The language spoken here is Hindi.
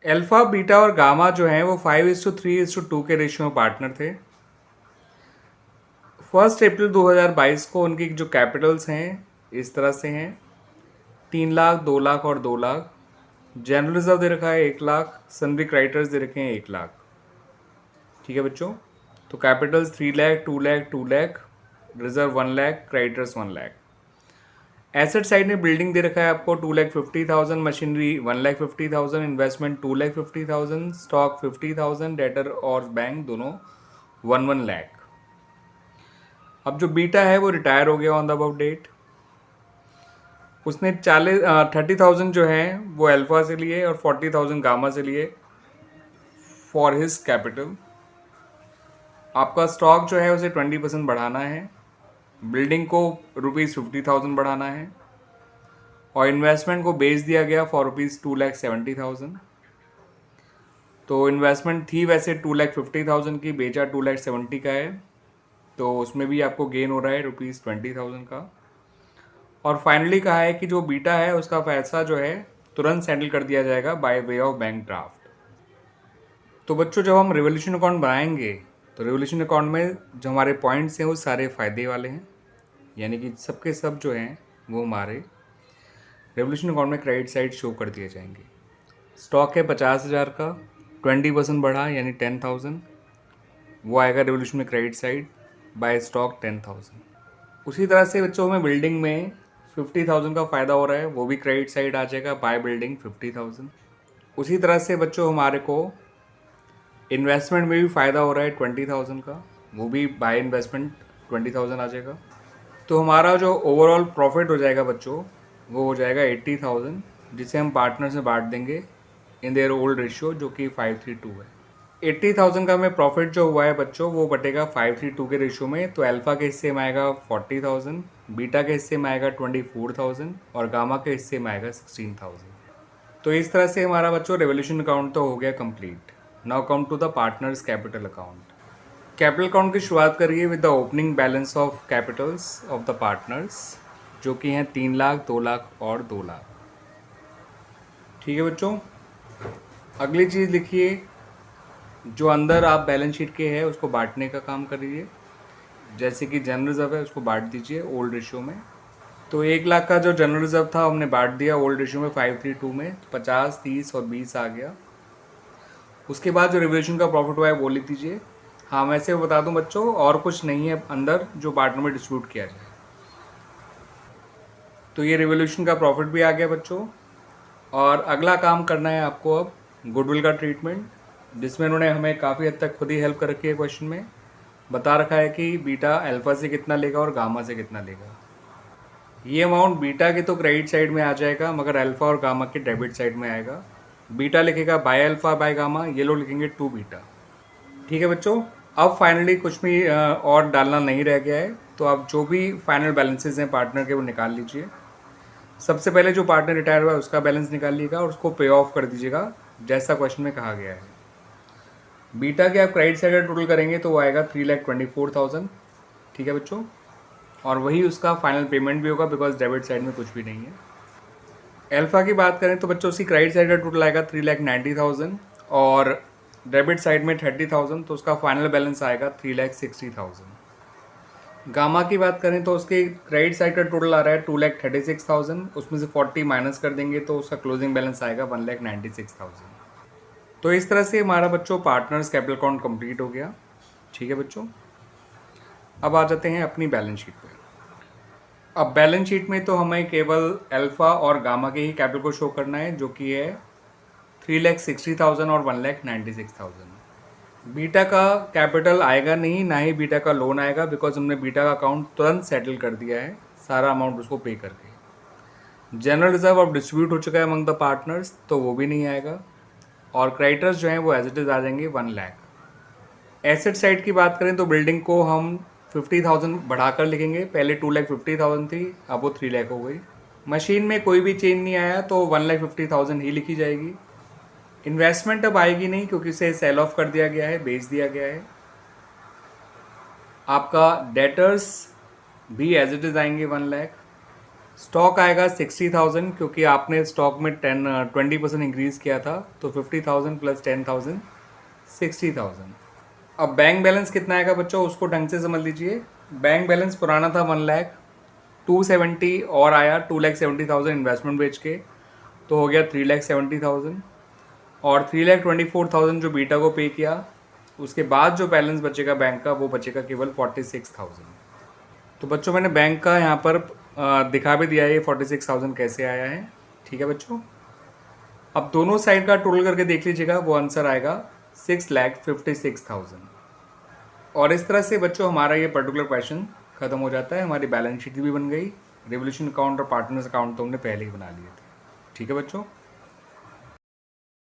अल्फा बीटा और गामा जो हैं वो 5:3:2 के रेशियो में पार्टनर थे। 1 अप्रैल 2022 को उनकी जो कैपिटल्स हैं इस तरह से हैं, 3 लाख, 2 लाख और 2 लाख। जनरल रिजर्व दे रखा है 1 लाख, सन्ड्री क्रेडिटर्स दे रखे हैं 1 लाख। ठीक है बच्चों, तो Capitals 3 lakh, 2 lakh, 2 lakh, reserve 1 lakh, creditors 1 lakh. Asset side में बिल्डिंग दे रखा है आपको 2,50,000, मशीनरी 1,50,000, इन्वेस्टमेंट 2,50,000, स्टॉक 50,000, डेटर और बैंक दोनों 1 लाख। अब जो बीटा है वो रिटायर हो गया ऑन द अबाउट डेट। उसने 30,000 जो है वो अल्फा से लिए और 40,000 गामा से लिए फॉर हिज कैपिटल। आपका स्टॉक जो है उसे 20% बढ़ाना है, बिल्डिंग को ₹50,000 बढ़ाना है और इन्वेस्टमेंट को बेच दिया गया फॉर ₹2,70,000। तो इन्वेस्टमेंट थी वैसे 2,50,000 की, बेचा 2,70,000 का है, तो उसमें भी आपको गेन हो रहा है ₹20,000 का। और फाइनली कहा है कि जो बीटा है उसका पैसा जो है तुरंत सेटल कर दिया जाएगा by way of bank draft. तो बच्चों जब हम रिवोल्यूशन अकाउंट बनाएंगे तो रिवोल्यूशन अकाउंट में जो हमारे पॉइंट्स हैं वो सारे फ़ायदे वाले हैं, यानी कि सबके सब जो हैं वो हमारे रिवोल्यूशन अकाउंट में क्रेडिट साइड शो कर दिए जाएंगे। स्टॉक है 50,000 का, 20% बढ़ा यानी 10,000, वो आएगा रिवोल्यूशन में क्रेडिट साइड बाय स्टॉक 10,000। उसी तरह से बच्चों में बिल्डिंग में 50,000 का फ़ायदा हो रहा है, वो भी क्रेडिट साइड आ जाएगा बाय बिल्डिंग 50,000। उसी तरह से बच्चों हमारे को इन्वेस्टमेंट में भी फ़ायदा हो रहा है 20,000 का, वो भी बाय इन्वेस्टमेंट 20,000 आ जाएगा। तो हमारा जो ओवरऑल प्रॉफिट हो जाएगा बच्चों वो हो जाएगा 80,000, जिसे हम पार्टनर से बांट देंगे इन देयर ओल्ड रेशियो जो कि 5:3:2 है। 80,000 का हमें प्रॉफिट जो हुआ है बच्चों वो बटेगा 5:3:2 के रेशियो में। तो अल्फ़ा के हिस्से में आएगा 40,000, बीटा के हिस्से में आएगा 24,000 और गामा के हिस्से में आएगा 16,000। तो इस तरह से हमारा बच्चों रेवोल्यूशन अकाउंट तो हो गया complete. Now come to the partners capital account. Capital account की शुरुआत करिए with the opening balance of capitals of the partners, जो कि हैं 3 लाख, 2 लाख और 2 लाख। ठीक है बच्चों, अगली चीज़ लिखिए, जो अंदर आप बैलेंस शीट के है उसको बांटने का काम करिए। जैसे कि जनरल रिजर्व है उसको बांट दीजिए ओल्ड रेशियो में। तो 1 लाख का जो जनरल रिजर्व था हमने बांट दिया ओल्ड रेशियो में 5:3:2 में, 50, 30 और 20 आ गया। उसके बाद जो रिवोल्यूशन का प्रॉफिट हुआ है वो लिख दीजिए। हाँ, मैं ऐसे बता दूं बच्चों, और कुछ नहीं है अंदर जो पार्टनर में डिस्ट्रीब्यूट किया जाए। तो ये रिवोल्यूशन का प्रॉफिट भी आ गया बच्चों। और अगला काम करना है आपको अब गुडविल का ट्रीटमेंट, जिसमें उन्होंने हमें काफ़ी हद तक खुद ही हेल्प कर रखी है। क्वेश्चन में बता रखा है कि बीटा अल्फ़ा से कितना लेगा और गामा से कितना लेगा। ये अमाउंट बीटा के तो क्रेडिट साइड में आ जाएगा, मगर अल्फ़ा और गामा के डेबिट साइड में आएगा। बीटा लिखेगा बाय अल्फ़ा बाय गामा, ये लोग लिखेंगे टू बीटा। ठीक है बच्चों, अब फाइनली कुछ भी और डालना नहीं रह गया है। तो आप जो भी फाइनल बैलेंसेस हैं पार्टनर के वो निकाल लीजिए। सबसे पहले जो पार्टनर रिटायर हुआ है उसका बैलेंस निकालिएगा और उसको पे ऑफ कर दीजिएगा जैसा क्वेश्चन में कहा गया है। बीटा के आप क्रेडिट साइड टोटल करेंगे तो वो आएगा 3,24,000। ठीक है बच्चों, और वही उसका फाइनल पेमेंट भी होगा बिकॉज डेबिट साइड में कुछ भी नहीं है। अल्फ़ा की बात करें तो बच्चों उसकी क्रेडिट साइड का टोटल आएगा 3,90,000 और डेबिट साइड में 30,000, तो उसका फाइनल बैलेंस आएगा 3,60,000। गामा की बात करें तो उसके क्रेडिट साइड का टोटल आ रहा है 2,36,000, उसमें से 40 माइनस कर देंगे तो उसका क्लोजिंग बैलेंस आएगा 1,96,000। तो इस तरह से हमारा बच्चों पार्टनर्स कैपिटल अकाउंट कंप्लीट हो गया। ठीक है बच्चों, अब आ जाते हैं अपनी बैलेंस शीट पे। अब बैलेंस शीट में तो हमें केवल अल्फ़ा और गामा के ही कैपिटल को शो करना है, जो कि है 3,60,000 और 1,96,000। बीटा का कैपिटल आएगा नहीं, ना ही बीटा का लोन आएगा, बिकॉज हमने बीटा का अकाउंट तुरंत सेटल कर दिया है सारा अमाउंट उसको पे करके। जनरल रिजर्व अब डिस्ट्रीब्यूट हो चुका है अमंग द पार्टनर्स, तो वो भी नहीं आएगा। और क्रेडिटर्स जो हैं वो एज इट इज़ आ जाएंगे 1 लाख। एसेट साइड की बात करें तो बिल्डिंग को हम 50,000 बढ़ाकर लिखेंगे, पहले 2,50,000 थी, अब वो 3 लाख हो गई। मशीन में कोई भी चेंज नहीं आया तो 1,50,000 ही लिखी जाएगी। इन्वेस्टमेंट अब आएगी नहीं क्योंकि इसे सेल ऑफ कर दिया गया है, बेच दिया गया है। आपका डेटर्स भी एज इट इज़ आएंगे 1 लाख। स्टॉक आएगा 60,000 क्योंकि आपने स्टॉक में 20% इंक्रीज़ किया था, तो 50,000 प्लस 10,000 60,000। अब बैंक बैलेंस कितना आएगा बच्चों, उसको ढंग से समझ लीजिए। बैंक बैलेंस पुराना था 1 लाख, 270 और आया 2,70,000 इन्वेस्टमेंट बेच के, तो हो गया 3,70,000 और 3,24,000 जो बीटा को पे किया, उसके बाद जो बैलेंस बचेगा बैंक का वो बचेगा केवल 46,000। तो बच्चों मैंने बैंक का यहाँ पर दिखा भी दिया है ये 46,000 कैसे आया है। ठीक है बच्चों, अब दोनों साइड का टोटल करके देख लीजिएगा, वो आंसर आएगा 6,56,000। और इस तरह से बच्चों हमारा ये पर्टिकुलर क्वेश्चन खत्म हो जाता है। हमारी बैलेंस शीट भी बन गई, रिवोल्यूशन अकाउंट और पार्टनर्स अकाउंट तो हमने पहले ही बना लिए थे। ठीक है बच्चों।